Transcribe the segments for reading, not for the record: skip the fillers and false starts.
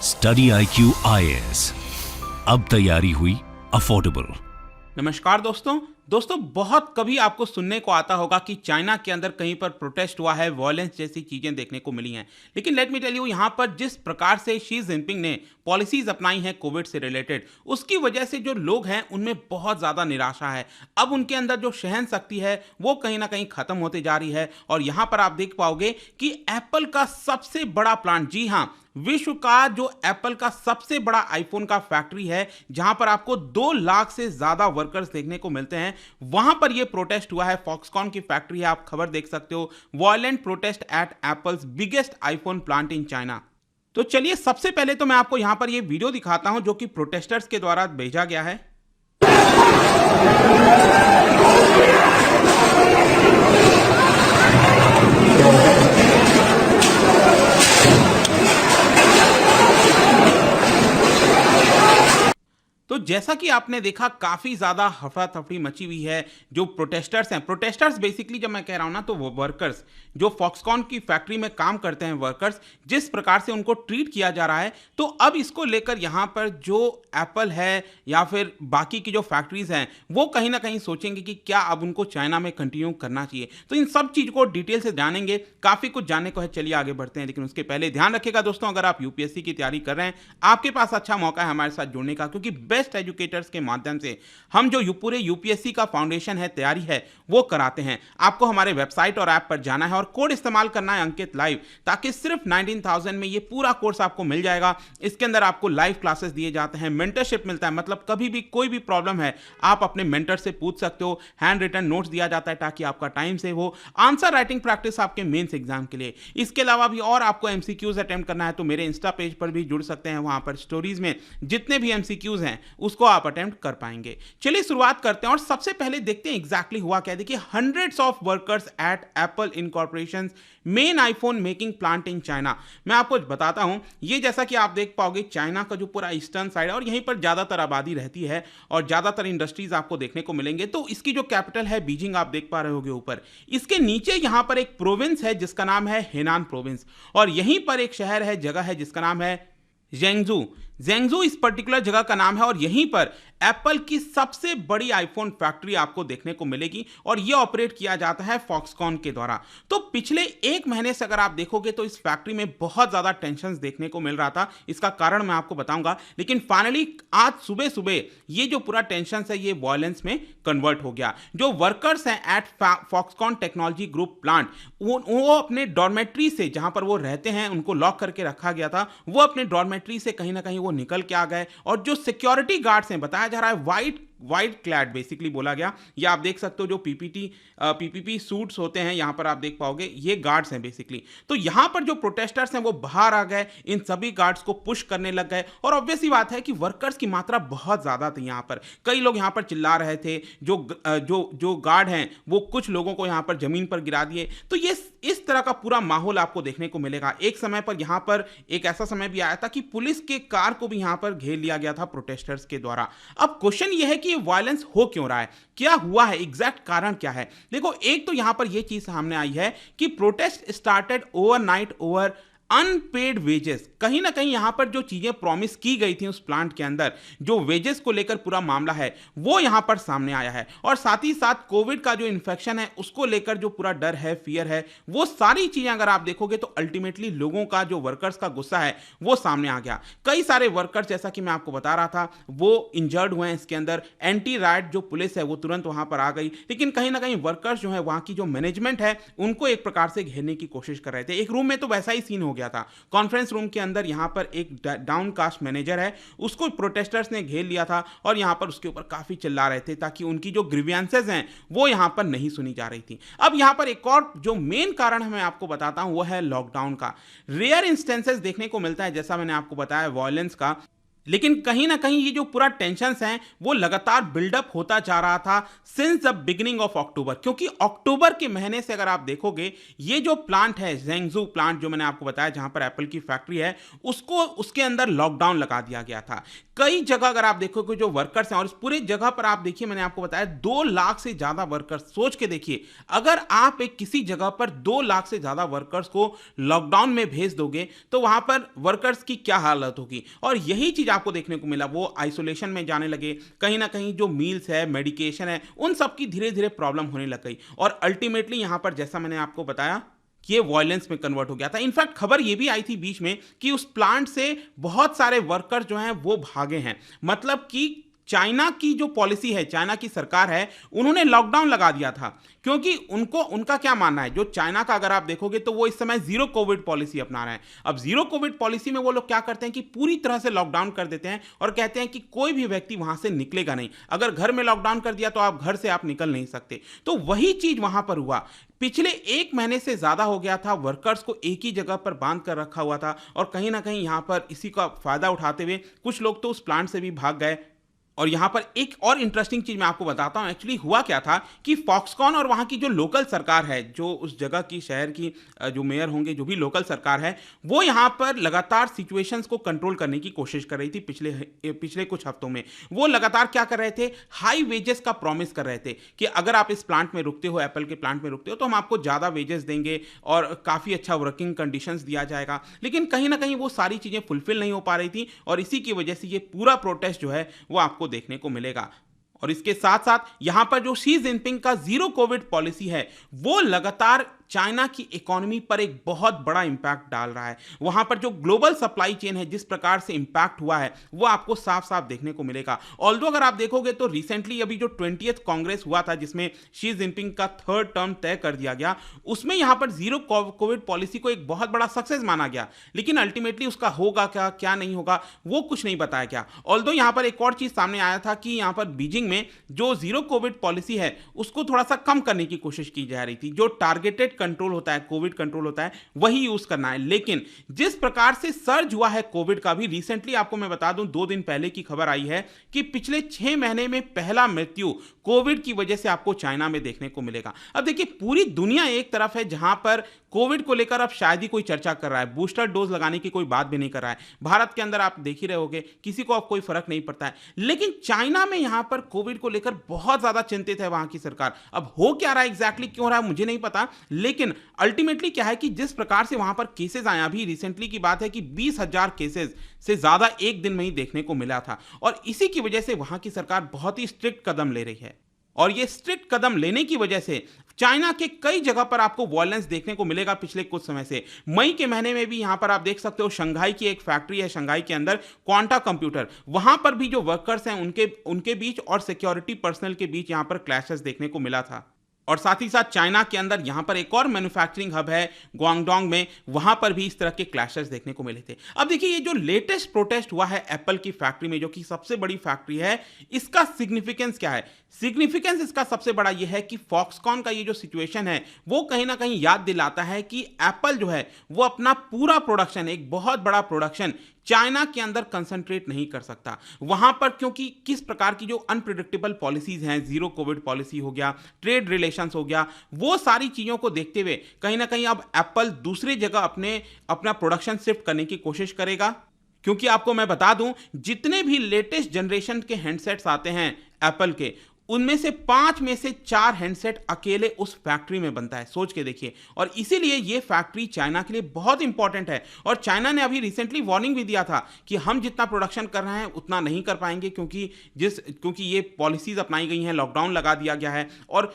Study IQ IAS, अब तैयारी हुई अफोर्डेबल। नमस्कार दोस्तों बहुत कभी आपको सुनने को आता होगा कि चाइना के अंदर कहीं पर प्रोटेस्ट हुआ है, वॉयलेंस जैसी चीजें देखने को मिली हैं। लेकिन लेट मी टेल यू, यहाँ पर जिस प्रकार से शी जिनपिंग ने पॉलिसीज अपनाई हैं कोविड से रिलेटेड, उसकी वजह से जो लोग हैं उनमें बहुत ज्यादा निराशा है। अब उनके अंदर जो सहन शक्ति है वो कहीं ना कहीं खत्म होती जा रही है। और यहाँ पर आप देख पाओगे कि एप्पल का सबसे बड़ा प्लांट, जी हाँ, विश्व का जो एप्पल का सबसे बड़ा आईफोन का फैक्ट्री है, जहां पर आपको 2 लाख से ज्यादा वर्कर्स देखने को मिलते हैं, वहां पर यह प्रोटेस्ट हुआ है। फॉक्सकॉन की फैक्ट्री है, आप खबर देख सकते हो, violent protest at Apple's biggest iPhone plant in China. तो चलिए सबसे पहले तो मैं आपको यहां पर यह वीडियो दिखाता हूं जो कि प्रोटेस्टर्स के द्वारा भेजा गया है। तो जैसा कि आपने देखा, काफी ज्यादा हफड़ा तफड़ी मची हुई है। जो प्रोटेस्टर्स हैं, प्रोटेस्टर्स बेसिकली जब मैं कह रहा हूं ना, तो वो वर्कर्स जो फॉक्सकॉन की फैक्ट्री में काम करते हैं, वर्कर्स, जिस प्रकार से उनको ट्रीट किया जा रहा है, तो अब इसको लेकर यहां पर जो एप्पल है या फिर बाकी की जो फैक्ट्रीज हैं, वो कहीं ना कहीं सोचेंगे कि क्या अब उनको चाइना में कंटिन्यू करना चाहिए। तो इन सब चीज को डिटेल से जानेंगे, काफी कुछ जानने को है। चलिए आगे बढ़ते हैं, लेकिन उसके पहले ध्यान रखिएगा दोस्तों, अगर आप यूपीएससी की तैयारी कर रहे हैं, आपके पास अच्छा मौका है हमारे साथ जुड़ने का, क्योंकि बेस्ट एजुकेटर्स के माध्यम से हम जो पूरे यूपीएससी का फाउंडेशन है, तैयारी है, वो कराते हैं। आपको हमारे वेबसाइट और ऐप पर जाना है और कोड इस्तेमाल करना है अंकित लाइव, ताकि सिर्फ 19,000 में ये पूरा कोर्स आपको मिल जाएगा। इसके अंदर आपको लाइव क्लासेस दिए जाते हैं, मेंटरशिप मिलता है, मतलब कभी भी कोई भी प्रॉब्लम है आप अपने मेंटर से पूछ सकते हो। हैंड रिटन नोट्स दिया जाता है ताकि आपका टाइम सेव हो। आंसर राइटिंग प्रैक्टिस आपके मेंस एग्जाम के लिए। इसके अलावा भी और आपको एमसीक्यूज अटेम्प्ट करना है तो मेरे इंस्टा पेज पर भी जुड़ सकते हैं। वहां पर स्टोरीज में जितने भी एमसीक्यूज हैं उसको आप अटेम्प्ट कर पाएंगे। चलिए शुरुआत करते हैं और सबसे पहले देखते हैं एग्जैक्टली हुआ क्या। देखिए, hundreds of workers at Apple incorporations main iPhone making plant in China. मैं आपको बताता हूं, ये जैसा कि आप देख पाओगे, चाइना का जो पूरा ईस्टर्न साइड है और यहीं पर ज्यादातर आबादी रहती है और ज्यादातर इंडस्ट्रीज आपको देखने को मिलेंगे। तो इसकी जो कैपिटल है बीजिंग, आप देख पा रहे होगे ऊपर। इसके नीचे यहां पर एक प्रोविंस है जिसका नाम है हेनान प्रोविंस, और यहीं पर एक शहर है, जगह है जिसका नाम है ज़ेंगजू इस पर्टिकुलर जगह का नाम है। और यहीं पर एप्पल की सबसे बड़ी आईफोन फैक्ट्री आपको देखने को मिलेगी और यह ऑपरेट किया जाता है फॉक्सकॉन के द्वारा। तो पिछले 1 महीने से अगर आप देखोगे तो इस फैक्ट्री में बहुत ज्यादा टेंशन देखने को मिल रहा था। इसका कारण मैं आपको बताऊंगा, लेकिन फाइनली आज सुबह सुबह ये जो पूरा टेंशन है ये वायलेंस में कन्वर्ट हो गया। जो वर्कर्स हैं at Foxconn technology group plant, वो अपने डॉर्मेट्री से, जहां पर वो रहते हैं, उनको लॉक करके रखा गया था, वो अपने डॉर्मेट्री से कहीं ना कहीं वो निकल के आ गए। और जो सिक्योरिटी गार्ड्स हैं, बताया जा रहा है वाइट क्लैड बेसिकली बोला गया, ये आप देख सकते हो, जो पीपीपी सूट्स होते हैं, यहां पर आप देख पाओगे, ये गार्ड्स हैं बेसिकली। तो यहां पर जो प्रोटेस्टर्स हैं वो बाहर आ गए, इन सभी गार्ड्स को पुश करने लग गए। और ऑब्वियसली बात है कि वर्कर्स की मात्रा बहुत ज्यादा थी। यहां पर कई लोग यहां पर चिल्ला रहे थे, जो गार्ड हैं वो कुछ लोगों को यहां पर जमीन पर गिरा दिए। तो ये इस तरह का पूरा माहौल आपको देखने को मिलेगा। एक समय पर यहां पर एक ऐसा समय भी आया था कि पुलिस के कार को भी यहां पर घेर लिया गया था प्रोटेस्टर्स के द्वारा। अब क्वेश्चन यह है कि ये वायलेंस हो क्यों रहा है, क्या हुआ है, एग्जैक्ट कारण क्या है। देखो, एक तो यहां पर यह चीज सामने आई है कि protest started overnight over unpaid wages. कहीं ना कहीं यहां पर जो चीजें प्रॉमिस की गई थी उस प्लांट के अंदर, जो वेजेस को लेकर पूरा मामला है, वो यहां पर सामने आया है। और साथ ही साथ कोविड का जो इन्फेक्शन है उसको लेकर जो पूरा डर है, फियर है, वो सारी चीजें अगर आप देखोगे तो अल्टीमेटली लोगों का, जो वर्कर्स का गुस्सा है, वो सामने आ गया। कई सारे वर्कर्स, जैसा कि मैं आपको बता रहा था, वो इंजर्ड हुए हैं इसके अंदर। एंटी राइट जो पुलिस है वो तुरंत वहां पर आ गई, लेकिन कहीं ना कहीं वर्कर्स जो है, वहां की जो मैनेजमेंट है, उनको एक प्रकार से घेरने की कोशिश कर रहे थे। एक रूम में तो वैसा ही सीन हो गया था, कॉन्फ्रेंस रूम के अंदर यहां पर एक डाउनकास्ट मैनेजर है, उसको प्रोटेस्टर्स ने घेर लिया था और यहां पर उसके ऊपर काफी चिल्ला रहे थे ताकि उनकी जो ग्रीवियंसेस हैं वो यहां पर नहीं सुनी जा रही थी। अब यहां पर एक और जो मेन कारण है मैं आपको बताता हूं, वो है लॉकडाउन का। रेयर इंस्टेंसेस देखने को मिलता है, जैसा मैंने आपको बताया, वायलेंस का। लेकिन कहीं ना कहीं ये जो पूरा टेंशन्स हैं वो लगातार बिल्डअप होता जा रहा था since the beginning of October, क्योंकि अक्टूबर के महीने से अगर आप देखोगे ये जो प्लांट है ज़ेंगजू प्लांट जो मैंने आपको बताया जहां पर एप्पल की फैक्ट्री है, उसको उसके अंदर लॉकडाउन लगा दिया गया था। कई जगह अगर आप देखोगे जो वर्कर्स हैं, और इस पूरे जगह पर आप देखिए मैंने आपको बताया 2 लाख से ज्यादा वर्कर्स, सोच के देखिए अगर आप एक किसी जगह पर 2 लाख से ज्यादा वर्कर्स को लॉकडाउन में भेज दोगे तो वहां पर वर्कर्स की क्या हालत होगी। और यही चीज आपको देखने को मिला, वो आइसोलेशन में जाने लगे, कहीं ना कहीं जो मील्स है, मेडिकेशन है, उन सब की धीरे धीरे प्रॉब्लम होने लग गई और अल्टीमेटली यहां पर जैसा मैंने आपको बताया कि ये वायलेंस में कन्वर्ट हो गया था। इनफैक्ट खबर ये भी आई थी बीच में कि उस प्लांट से बहुत सारे वर्कर्स जो हैं वो भागे हैं, मतलब कि चाइना की जो पॉलिसी है, चाइना की सरकार है, उन्होंने लॉकडाउन लगा दिया था क्योंकि उनका क्या मानना है, जो चाइना का अगर आप देखोगे तो वो इस समय जीरो कोविड पॉलिसी अपना रहे हैं। अब जीरो कोविड पॉलिसी में वो लोग क्या करते हैं कि पूरी तरह से लॉकडाउन कर देते हैं और कहते हैं कि कोई भी व्यक्ति वहां से निकलेगा नहीं, अगर घर में लॉकडाउन कर दिया तो आप घर से आप निकल नहीं सकते। तो वही चीज वहां पर हुआ। पिछले 1 महीने से ज्यादा हो गया था वर्कर्स को एक ही जगह पर बांध कर रखा हुआ था और कहीं ना कहीं यहां पर इसी का फायदा उठाते हुए कुछ लोग तो उस प्लांट से भी भाग गए। और यहां पर एक और इंटरेस्टिंग चीज मैं आपको बताता हूं, एक्चुअली हुआ क्या था कि फॉक्सकॉन और वहां की जो लोकल सरकार है, जो उस जगह की शहर की जो मेयर होंगे, जो भी लोकल सरकार है, वो यहां पर लगातार सिचुएशंस को कंट्रोल करने की कोशिश कर रही थी। पिछले कुछ हफ्तों में वो लगातार क्या कर रहे थे, हाई वेजेस का प्रॉमिस कर रहे थे कि अगर आप इस प्लांट में रुकते हो, एप्पल के प्लांट में रुकते हो, तो हम आपको ज्यादा वेजेस देंगे और काफी अच्छा वर्किंग कंडीशंस दिया जाएगा। लेकिन कहीं ना कहीं वो सारी चीजें फुलफिल नहीं हो पा रही थी और इसी की वजह से ये पूरा प्रोटेस्ट जो है वो आपको देखने को मिलेगा। और इसके साथ साथ यहां पर जो शी जिनपिंग का जीरो कोविड पॉलिसी है वो लगातार चाइना की इकोनॉमी पर एक बहुत बड़ा इंपैक्ट डाल रहा है। वहां पर जो ग्लोबल सप्लाई चेन है जिस प्रकार से इंपैक्ट हुआ है वो आपको साफ साफ देखने को मिलेगा। ऑल्दो अगर आप देखोगे तो रिसेंटली अभी जो 20th कांग्रेस हुआ था जिसमें शी जिनपिंग का 3rd टर्म तय कर दिया गया, उसमें यहां पर जीरो कोविड पॉलिसी को एक बहुत बड़ा सक्सेस माना गया, लेकिन अल्टीमेटली उसका होगा क्या क्या नहीं होगा वो कुछ नहीं बताया गया। ऑल्दो यहां पर एक और चीज सामने आया था कि यहां पर बीजिंग में जो जीरो कोविड पॉलिसी है उसको थोड़ा सा कम करने की कोशिश की जा रही थी, जो टारगेटेड कंट्रोल होता है, कोविड कंट्रोल होता है, वही यूज करना है। लेकिन जिस प्रकार से सर्ज हुआ है कोविड का भी, रिसेंटली आपको मैं बता दूं 2 दिन पहले की खबर आई है कि पिछले 6 महीने में पहला मृत्यु कोविड की वजह से आपको चाइना में देखने को मिलेगा। अब देखिए पूरी दुनिया एक तरफ है जहां पर कोविड को लेकर अब शायद ही कोई चर्चा कर रहा है, बूस्टर डोज लगाने की कोई बात भी नहीं कर रहा है। भारत के अंदर आप देख ही रहे होगे किसी को अब कोई फर्क नहीं पड़ता है, लेकिन चाइना में यहां पर कोविड को लेकर बहुत ज्यादा चिंतित है वहां की सरकार। अब हो क्या रहा है, एग्जैक्टली क्यों हो रहा है मुझे नहीं पता, लेकिन अल्टीमेटली क्या है कि जिस प्रकार से वहां पर केसेस आए, अभी रिसेंटली की बात है कि 20,000 केसेस से ज्यादा एक दिन में ही देखने को मिला था और इसी की वजह से वहां की सरकार बहुत ही स्ट्रिक्ट कदम ले रही है। और ये स्ट्रिक्ट कदम लेने की वजह से चाइना के कई जगह पर आपको वायलेंस देखने को मिलेगा पिछले कुछ समय से। मई के महीने में भी यहां पर आप देख सकते हो शंघाई की एक फैक्ट्री है, शंघाई के अंदर क्वांटा कंप्यूटर, वहां पर भी जो वर्कर्स हैं उनके बीच और सिक्योरिटी पर्सनल के बीच यहां पर क्लैशेस देखने को मिला था। और साथ ही साथ चाइना के अंदर यहां पर एक और मैन्युफैक्चरिंग हब है ग्वांगडोंग में, वहां पर भी इस तरह के क्लैशेस देखने को मिले थे। अब देखिए ये जो लेटेस्ट प्रोटेस्ट हुआ है एप्पल की फैक्ट्री में, जो कि सबसे बड़ी फैक्ट्री है, इसका सिग्निफिकेंस क्या है? सिग्निफिकेंस इसका सबसे बड़ा यह है कि फॉक्सकॉन का ये जो सिचुएशन है वो कहीं ना कहीं याद दिलाता है कि एप्पल जो है वो अपना पूरा प्रोडक्शन, एक बहुत बड़ा प्रोडक्शन चाइना के अंदर कंसंट्रेट नहीं कर सकता वहां पर, क्योंकि किस प्रकार की जो अनप्रिडिक्टेबल पॉलिसीज हैं, जीरो कोविड पॉलिसी हो गया, ट्रेड रिलेशंस हो गया, वो सारी चीजों को देखते हुए कहीं ना कहीं अब एप्पल दूसरी जगह अपना प्रोडक्शन शिफ्ट करने की कोशिश करेगा। क्योंकि आपको मैं बता दूं जितने भी लेटेस्ट जनरेशन के हैंडसेट्स आते हैं एप्पल के, उनमें से 5 में से 4 हैंडसेट अकेले उस फैक्ट्री में बनता है, सोच के देखिए। और इसीलिए ये फैक्ट्री चाइना के लिए बहुत इंपॉर्टेंट है और चाइना ने अभी रिसेंटली वार्निंग भी दिया था कि हम जितना प्रोडक्शन कर रहे हैं उतना नहीं कर पाएंगे, क्योंकि ये पॉलिसीज अपनाई गई हैं, लॉकडाउन लगा दिया गया है और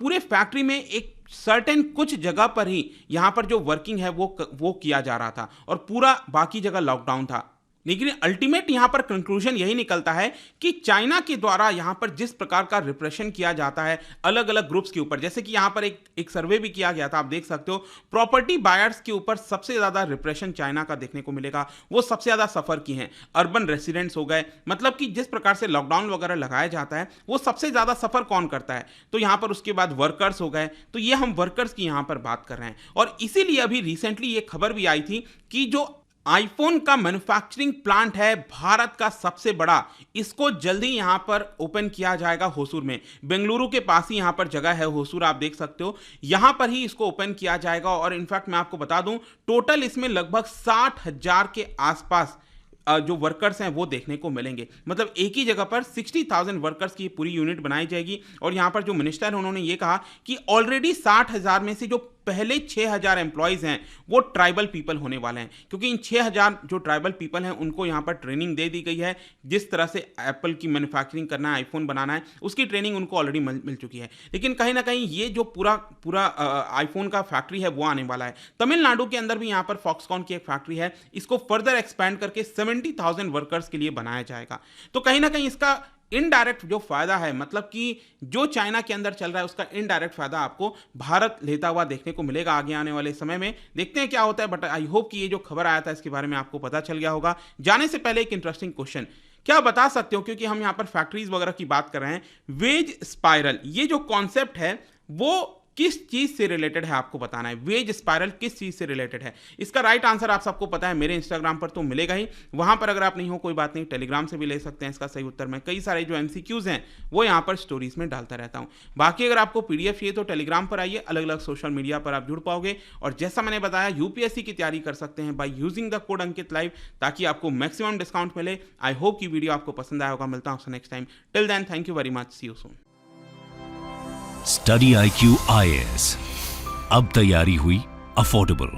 पूरे फैक्ट्री में एक सर्टेन कुछ जगह पर ही यहां पर जो वर्किंग है वो किया जा रहा था और पूरा बाकी जगह लॉकडाउन था। लेकिन अल्टीमेट यहां पर कंक्लूजन यही निकलता है कि चाइना के द्वारा यहां पर जिस प्रकार का रिप्रेशन किया जाता है अलग अलग ग्रुप्स के ऊपर, जैसे कि यहां पर एक सर्वे भी किया गया था, आप देख सकते हो, प्रॉपर्टी बायर्स के ऊपर सबसे ज्यादा रिप्रेशन चाइना का देखने को मिलेगा, वो सबसे ज्यादा सफर की हैं। अर्बन रेसिडेंट्स हो गए, मतलब कि जिस प्रकार से लॉकडाउन वगैरह लगाया जाता है वो सबसे ज्यादा सफर कौन करता है, तो यहां पर उसके बाद वर्कर्स हो गए, तो ये हम वर्कर्स की यहां पर बात कर रहे हैं। और इसीलिए अभी रिसेंटली ये खबर भी आई थी कि जो आईफोन का मैन्युफैक्चरिंग प्लांट है भारत का सबसे बड़ा। इसको जल्दी यहां पर ओपन किया जाएगा होसूर में। बेंगलुरु के पास ही यहां पर जगह है होसूर, आप देख सकते हो। यहां पर ही इसको ओपन किया जाएगा और इनफैक्ट मैं आपको बता दूं, टोटल इसमें लगभग 60,000 के आसपास जो वर्कर्स हैं वो देखने को मिलेंगे। मतलब एक ही जगह पर 60,000 वर्कर्स की पूरी यूनिट बनाई जाएगी। और यहां पर जो मिनिस्टर है उन्होंने ये कहा कि ऑलरेडी 60,000 में से जो पहले 6,000 एम्प्लॉयज हैं वो ट्राइबल पीपल होने वाले हैं, क्योंकि इन 6,000 जो ट्राइबल पीपल हैं उनको यहां पर ट्रेनिंग दे दी गई है। जिस तरह से एप्पल की मैन्युफैक्चरिंग करना है, आईफोन बनाना है, उसकी ट्रेनिंग उनको ऑलरेडी मिल चुकी है। लेकिन कहीं ना कहीं ये जो पूरा आईफोन का फैक्ट्री है वो आने वाला है। तमिलनाडु के अंदर भी यहां पर फॉक्सकॉन की एक फैक्ट्री है, इसको फर्दर एक्सपैंड करके 70,000 वर्कर्स के लिए बनाया जाएगा। तो कहीं ना कहीं इसका इनडायरेक्ट जो फायदा है, मतलब कि जो चाइना के अंदर चल रहा है उसका इनडायरेक्ट फायदा आपको भारत लेता हुआ देखने को मिलेगा आगे आने वाले समय में। देखते हैं क्या होता है, बट आई होप कि ये जो खबर आया था इसके बारे में आपको पता चल गया होगा। जाने से पहले एक इंटरेस्टिंग क्वेश्चन, क्या बता सकते हो, क्योंकि हम यहां पर फैक्ट्रीज वगैरह की बात कर रहे हैं, वेज स्पाइरल ये जो कॉन्सेप्ट है वो किस चीज से रिलेटेड है, आपको बताना है। वेज स्पाइरल किस चीज से रिलेटेड है? इसका राइट आंसर आप सबको पता है, मेरे इंस्टाग्राम पर तो मिलेगा ही। वहां पर अगर आप नहीं हो कोई बात नहीं, टेलीग्राम से भी ले सकते हैं इसका सही उत्तर। मैं कई सारे जो एमसीक्यूज हैं वो यहां पर स्टोरीज में डालता रहता हूं। बाकी अगर आपको पीडीएफ चाहिए तो टेलीग्राम पर आइए, अलग अलग सोशल मीडिया पर आप जुड़ पाओगे। और जैसा मैंने बताया, यूपीएससी की तैयारी कर सकते हैं by using the code Ankit live, ताकि आपको मैक्सिमम डिस्काउंट मिले। आई होप की वीडियो आपको पसंद आया होगा। मिलता हूं next time. Till then, thank you very much, see you soon. Study IQ IAS, अब तैयारी हुई अफोर्डेबल।